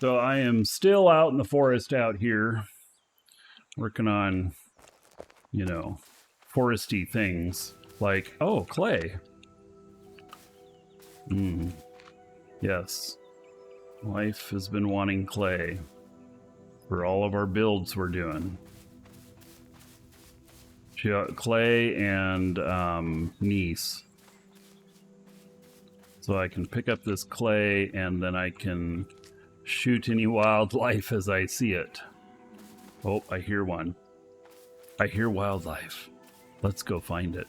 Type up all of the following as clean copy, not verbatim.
So I am still out in the forest out here, working on, you know, foresty things. Like, oh, clay. Yes. Life has been wanting clay for all of our builds we're doing. Clay and gneiss. So I can pick up this clay and then I can shoot any wildlife as I see it. Oh, I hear one. I hear wildlife. Let's go find it.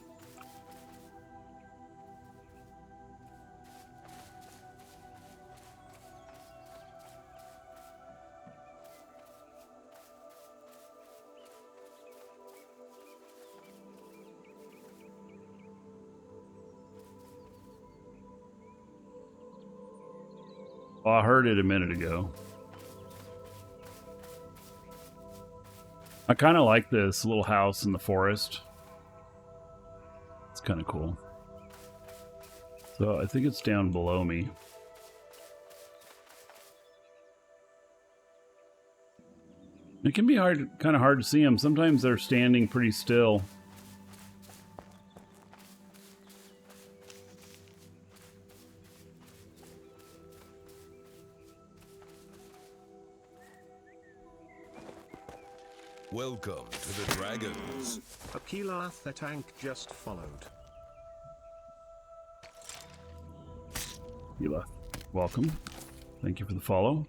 Well, I heard it a minute ago. I kind of like this little house in the forest. It's kind of cool. So I think it's down below me. It can be kind of hard to see them. Sometimes they're standing pretty still. Welcome to the dragons. Aquila, the tank just followed. Aquila, welcome. Thank you for the follow.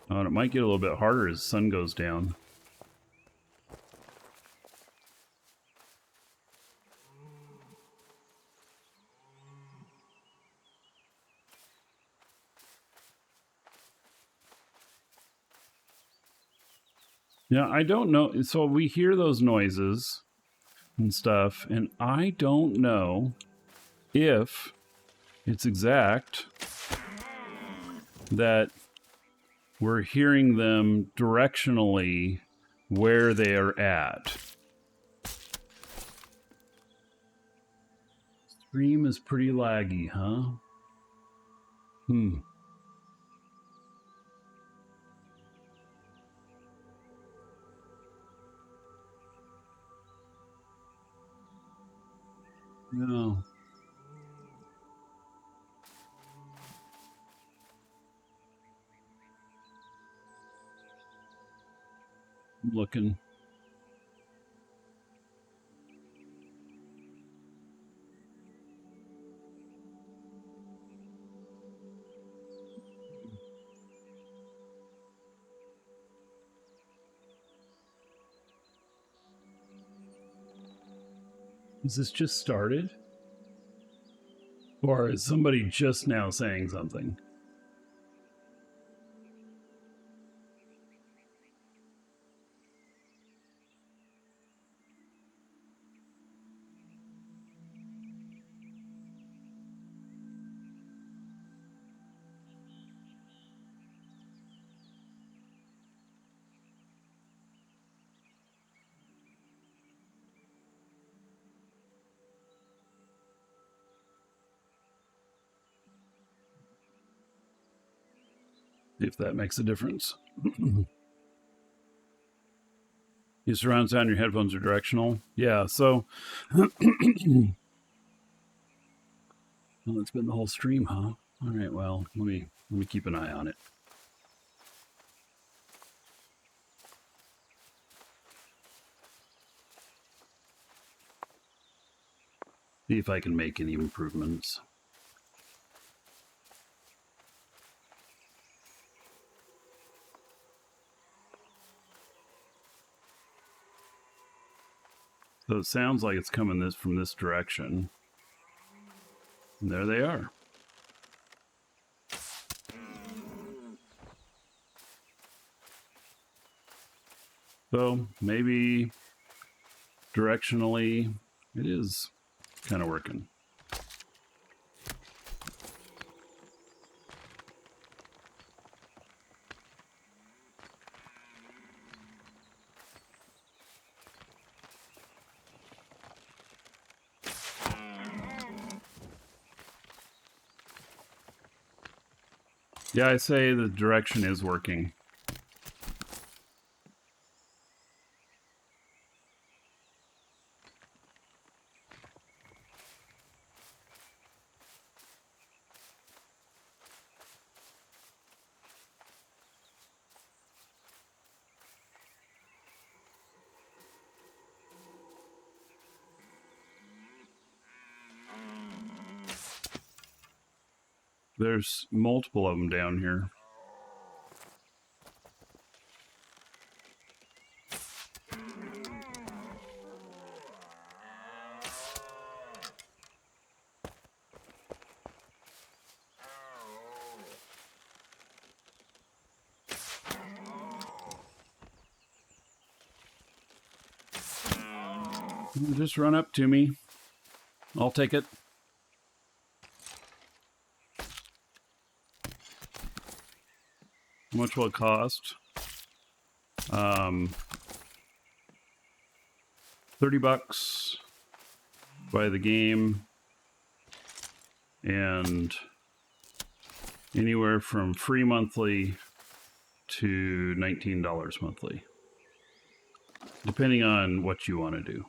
Oh, and it might get a little bit harder as the sun goes down. Yeah, I don't know. So we hear those noises and stuff, and I don't know if it's exact that we're hearing them directionally where they are at. Stream is pretty laggy, huh? No. I'm looking. Is this just started? Or is somebody just now saying something? If that makes a difference. Your surround sound, your headphones are directional. Yeah, so well, it's been the whole stream, huh? All right, well, let me keep an eye on it. See if I can make any improvements. So it sounds like it's coming from this direction. And there they are. So maybe directionally it is kind of working. Yeah, I say the direction is working. There's multiple of them down here. Just run up to me. I'll take it. How much will it cost? $30. Buy the game. And anywhere from free monthly to $19 monthly. Depending on what you want to do.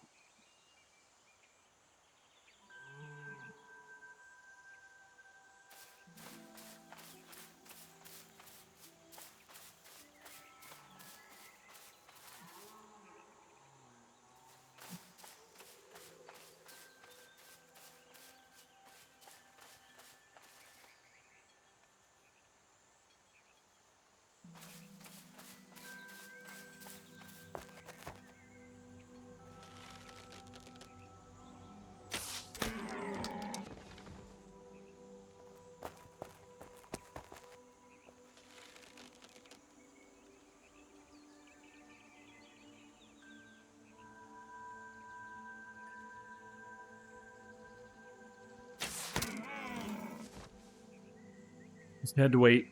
Just had to wait.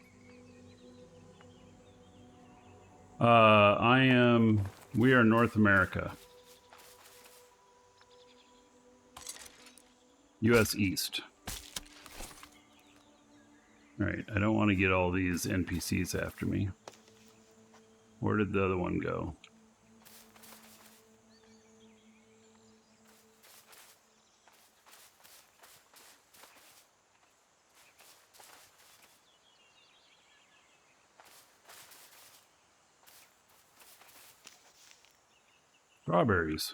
We are North America. US East. Alright, I don't want to get all these NPCs after me. Where did the other one go? Strawberries.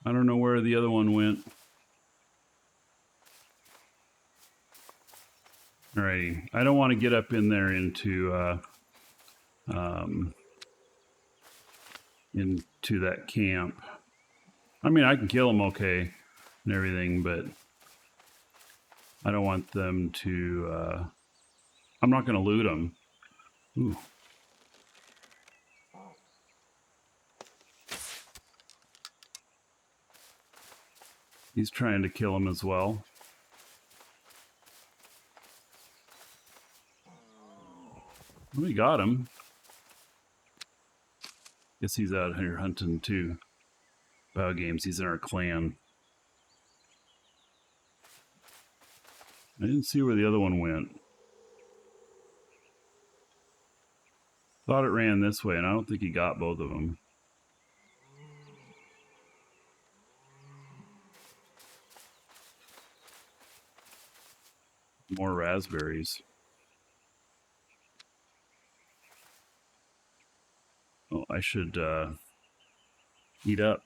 I don't know where the other one went. Alrighty. I don't want to get up in there into that camp. I mean, I can kill them okay and everything, but I don't want them to... I'm not going to loot them. Ooh. He's trying to kill him as well. We got him. Guess he's out here hunting too. Bow games, he's in our clan. I didn't see where the other one went. Thought it ran this way, and I don't think he got both of them. More raspberries. Oh, I should eat up.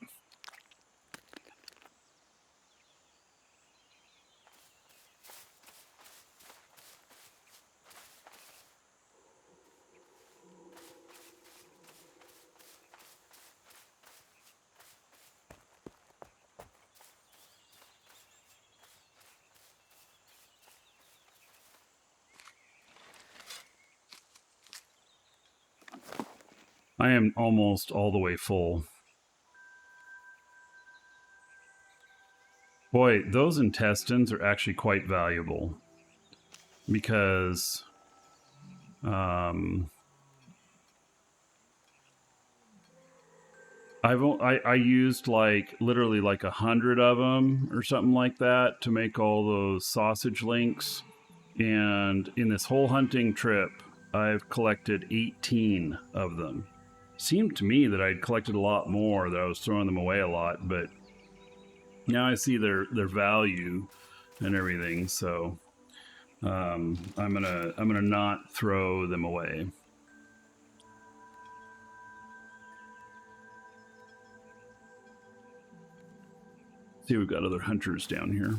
I am almost all the way full. Boy, those intestines are actually quite valuable because I used like literally like 100 of them or something like that to make all those sausage links. And in this whole hunting trip, I've collected 18 of them. Seemed to me that I'd collected a lot more, that I was throwing them away a lot, but now I see their value and everything. So I'm gonna not throw them away. See, we've got other hunters down here.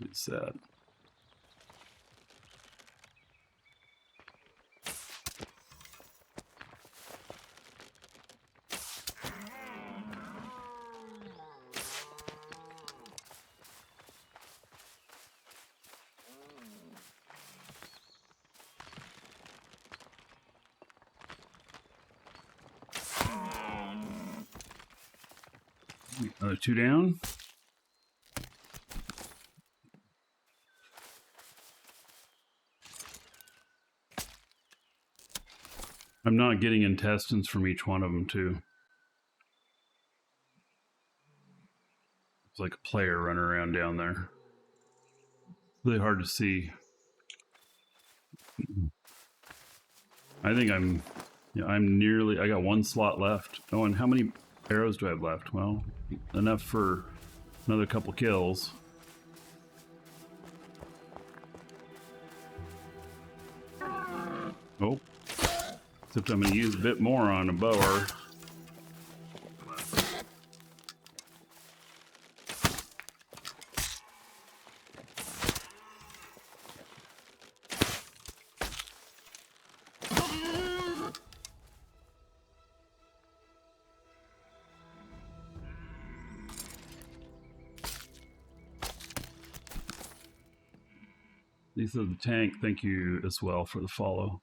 What's that? Another 2 down. I'm not getting intestines from each one of them, too. It's like a player running around down there. Really hard to see. I think I'm nearly, I got 1 slot left. Oh, and how many arrows do I have left? Well, enough for another couple kills. Oh, except I'm going to use a bit more on a bower. These are the tank. Thank you as well for the follow.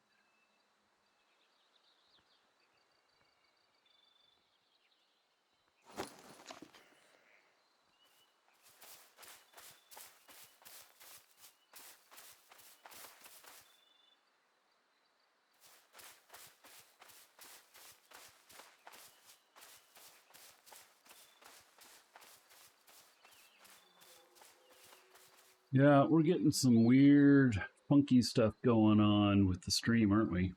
Yeah, we're getting some weird, funky stuff going on with the stream, aren't we?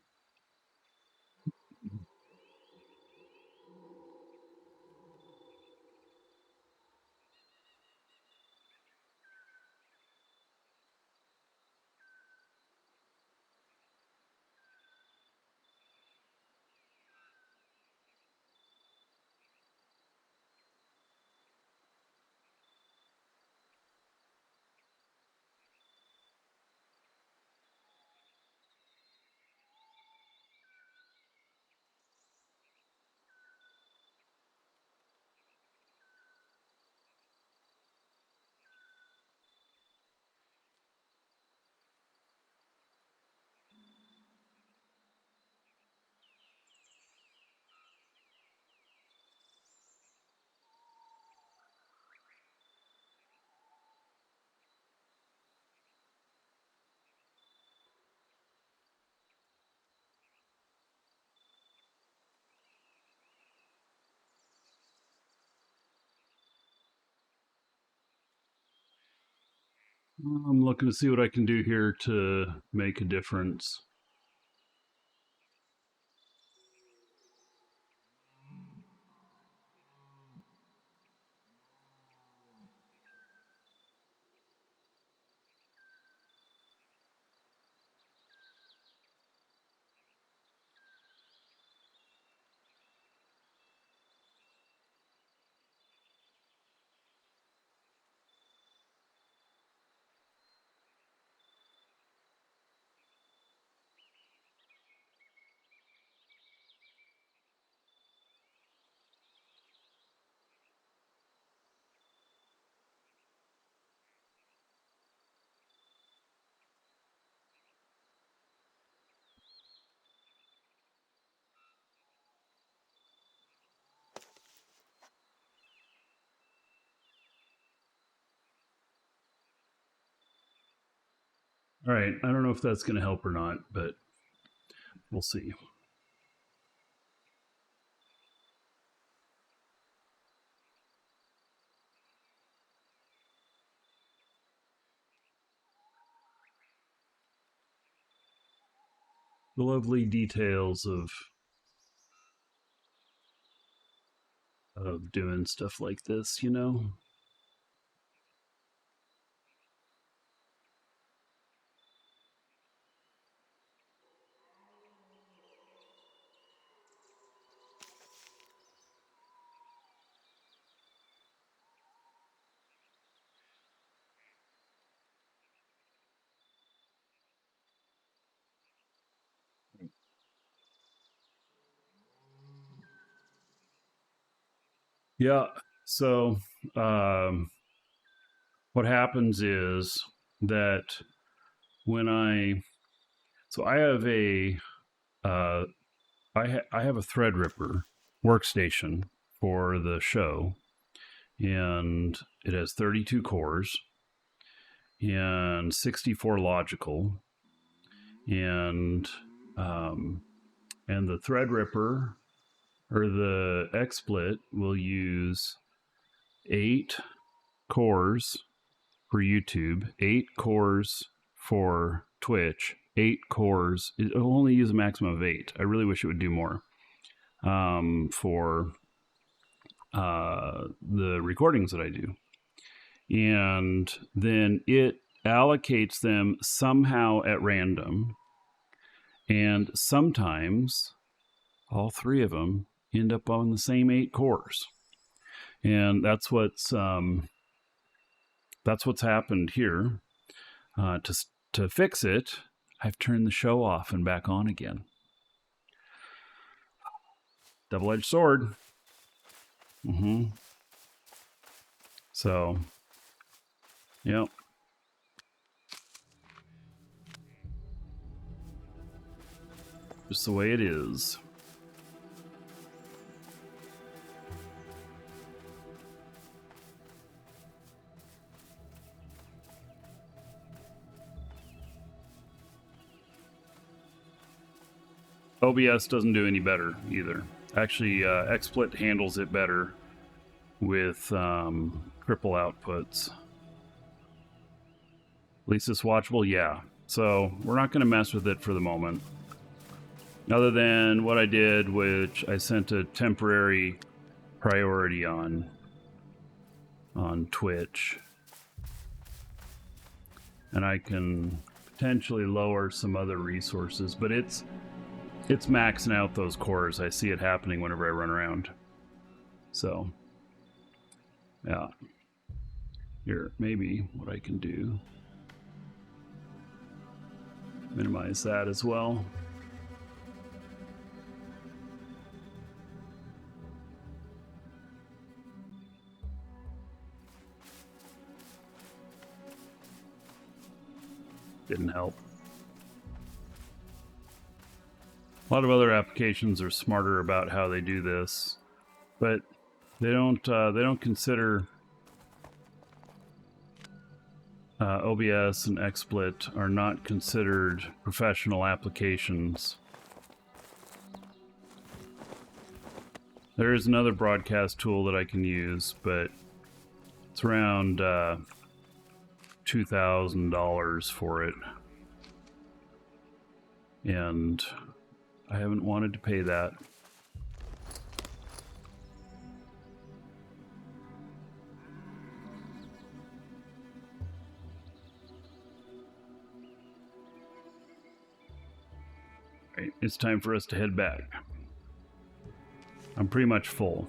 I'm looking to see what I can do here to make a difference. All right, I don't know if that's going to help or not, but we'll see. The lovely details of doing stuff like this, you know. Yeah. So what happens is that when I have a I have a Threadripper workstation for the show, and it has 32 cores and 64 logical, and the Threadripper or the XSplit will use 8 cores for YouTube, 8 cores for Twitch, 8 cores. It'll only use a maximum of 8. I really wish it would do more for the recordings that I do. And then it allocates them somehow at random. And sometimes all 3 of them end up on the same 8 cores. And that's what's happened here. To fix it, I've turned the show off and back on again. Double-edged sword. So, yep. Just the way it is. OBS doesn't do any better either. Actually, XSplit handles it better with cripple outputs. At least it's watchable, yeah. So we're not going to mess with it for the moment. Other than what I did, which I sent a temporary priority on Twitch. And I can potentially lower some other resources, but it's maxing out those cores. I see it happening whenever I run around. So, yeah. Here, maybe what I can do. Minimize that as well. Didn't help. A lot of other applications are smarter about how they do this, but they don't consider OBS and XSplit are not considered professional applications. There is another broadcast tool that I can use, but it's around $2,000 for it, and I haven't wanted to pay that. Right, it's time for us to head back. I'm pretty much full.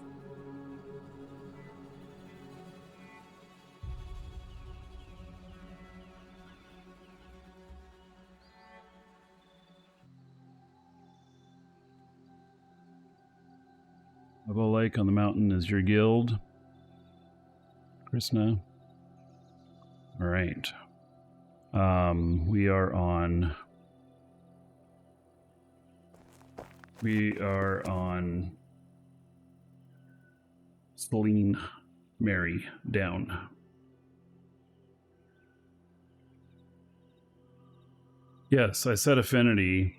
Level Lake on the mountain is your guild, Krishna. All right. We are on Celine Mary down. Yes, I set affinity.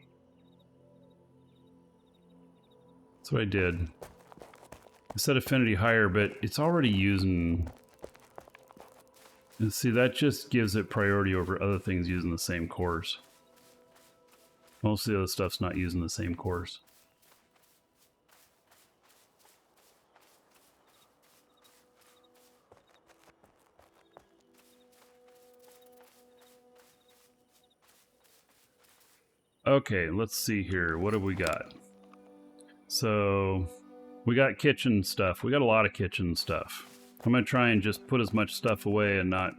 That's what I did. I set affinity higher, but it's already using... And see, that just gives it priority over other things using the same course. Most of the other stuff's not using the same course. Okay, let's see here. What have we got? So, we got kitchen stuff. We got a lot of kitchen stuff. I'm going to try and just put as much stuff away and not,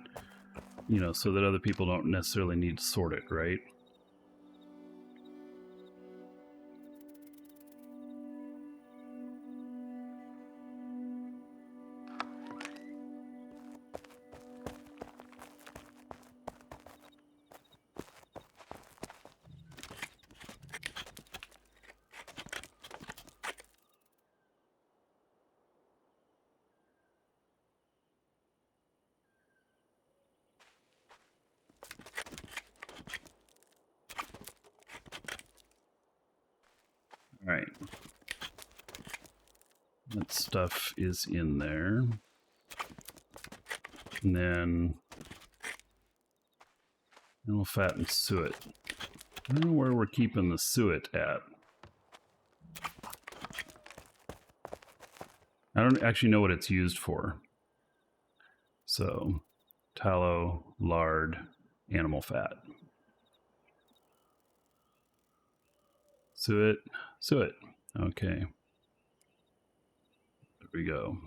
you know, so that other people don't necessarily need to sort it, right? All right. That stuff is in there. And then animal fat and suet. I don't know where we're keeping the suet at. I don't actually know what it's used for. So, tallow, lard, animal fat. Suet, suet. Okay. There we go.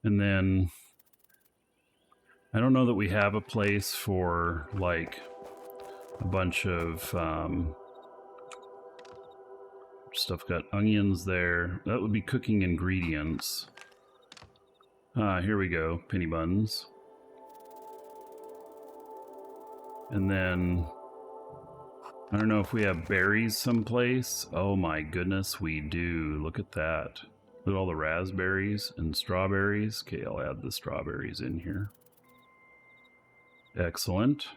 And then, I don't know that we have a place for, like, a bunch of stuff. Got onions there. That would be cooking ingredients. Here we go. Penny buns. And then, I don't know if we have berries someplace. Oh my goodness, we do. Look at that. Look at all the raspberries and strawberries. Okay, I'll add the strawberries in here. Excellent.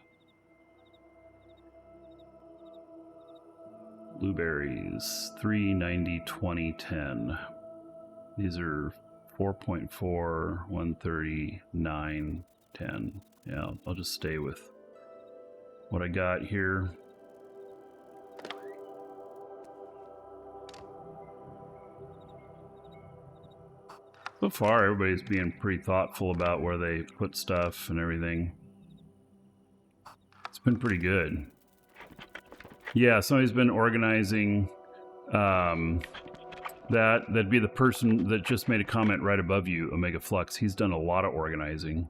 Blueberries, 390, 20, 10. These are 4.4, 130, 9, 10. Yeah, I'll just stay with what I got here. So far, everybody's being pretty thoughtful about where they put stuff and everything. It's been pretty good. Yeah, somebody's been organizing. That'd be the person that just made a comment right above you, Omega Flux. He's done a lot of organizing.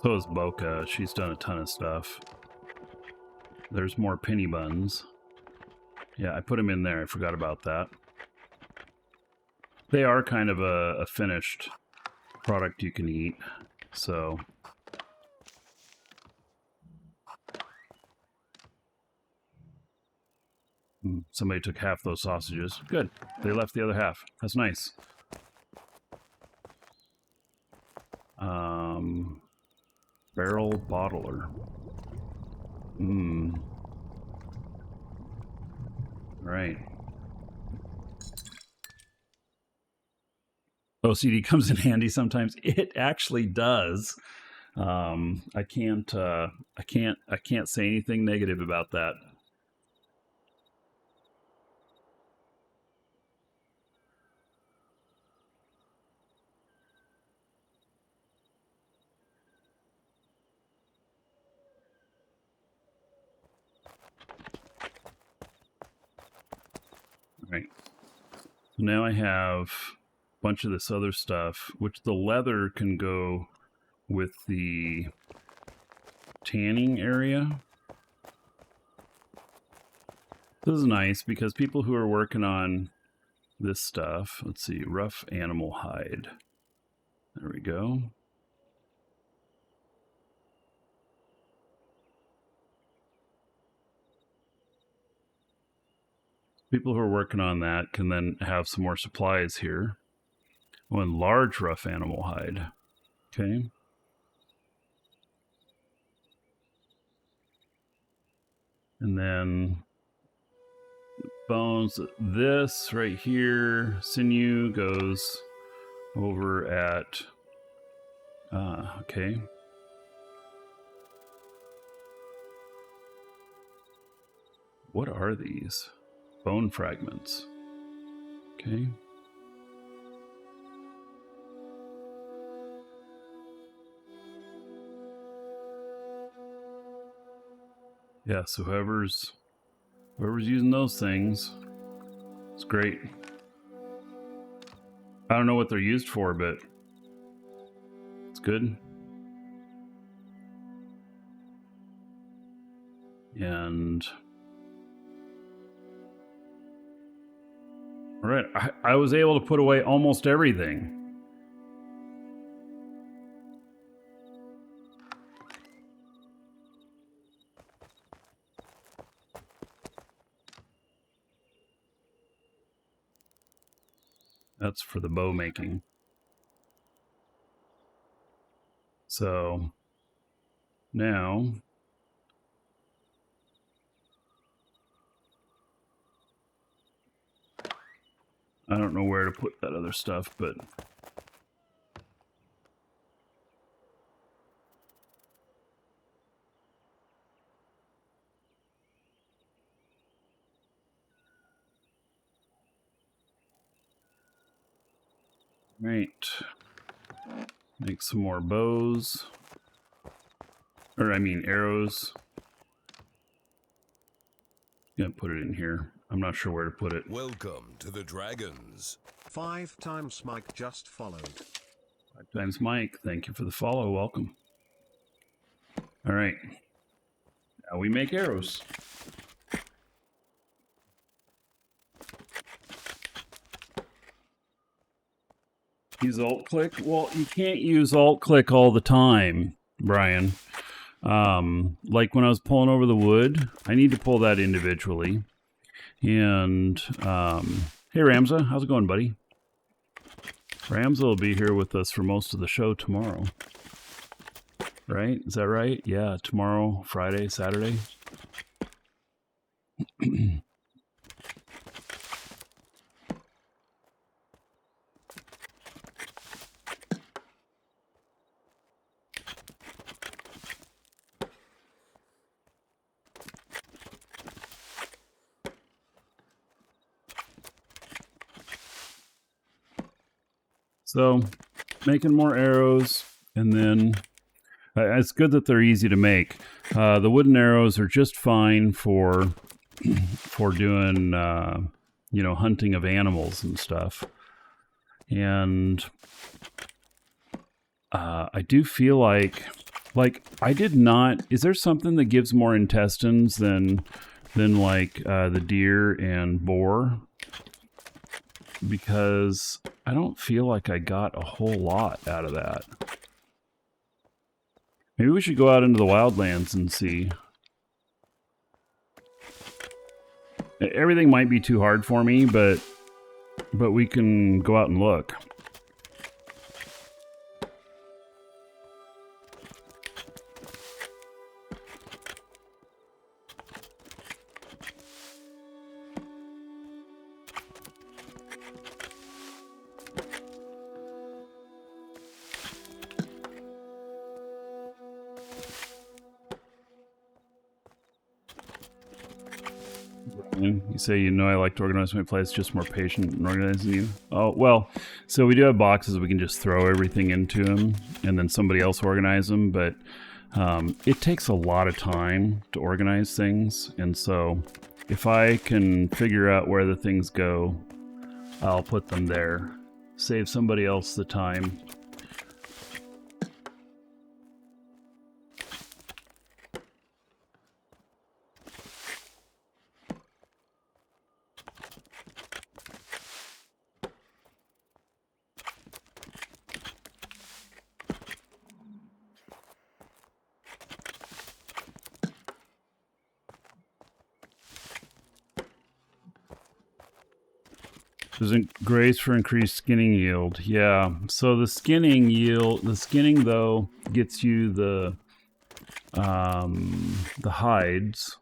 So is Boca. She's done a ton of stuff. There's more penny buns. Yeah, I put them in there. I forgot about that. They are kind of a finished product you can eat, so... Somebody took half those sausages. Good. They left the other half. That's nice. Barrel bottler. Right. OCD comes in handy sometimes. It actually does. I can't say anything negative about that. Right. Now I have a bunch of this other stuff, which the leather can go with the tanning area. This is nice because people who are working on this stuff, let's see, rough animal hide. There we go. People who are working on that can then have some more supplies here. Oh, and large rough animal hide. Okay. And then bones. This right here, sinew, goes over at... okay. What are these? Bone fragments. Okay. Yeah, so whoever's using those things, it's great. I don't know what they're used for, but it's good. And all right, I was able to put away almost everything. That's for the bow making. So now I don't know where to put that other stuff, but right. Make some more bows. Or I mean arrows. Gonna put it in here. I'm not sure where to put it. Welcome to the Dragons. 5 times Mike just followed. 5 times Mike. Thank you for the follow. Welcome. All right. Now we make arrows. Use alt-click? Well, you can't use alt-click all the time, Brian. Like when I was pulling over the wood, I need to pull that individually. And, hey Ramza, how's it going, buddy? Ramza will be here with us for most of the show tomorrow. Right? Is that right? Yeah, tomorrow, Friday, Saturday. So, making more arrows, and then it's good that they're easy to make. The wooden arrows are just fine for doing, you know, hunting of animals and stuff. And I do feel like I did not. Is there something that gives more intestines than like the deer and boar? Because I don't feel like I got a whole lot out of that. Maybe we should go out into the wildlands and see. Everything might be too hard for me, but we can go out and look. You say, you know, I like to organize my place, just more patient and organized than you. Oh, well, so we do have boxes we can just throw everything into them and then somebody else organize them, but it takes a lot of time to organize things. And so if I can figure out where the things go, I'll put them there. Save somebody else the time. Doesn't grace for increased skinning yield. Yeah. So the skinning though gets you the hides.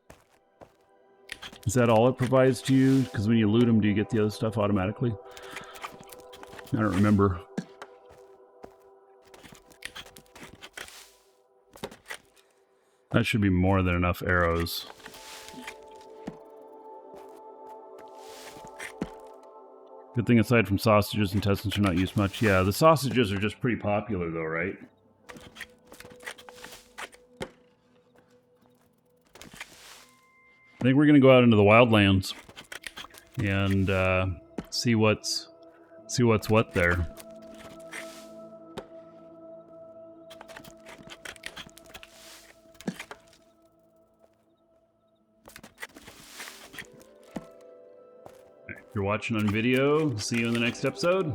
Is that all it provides to you? Because when you loot them, do you get the other stuff automatically? I don't remember. That should be more than enough arrows. Good thing aside from sausages, intestines are not used much. Yeah, the sausages are just pretty popular though, right? I think we're gonna go out into the wildlands and see what's what there. If you're watching on video, see you in the next episode.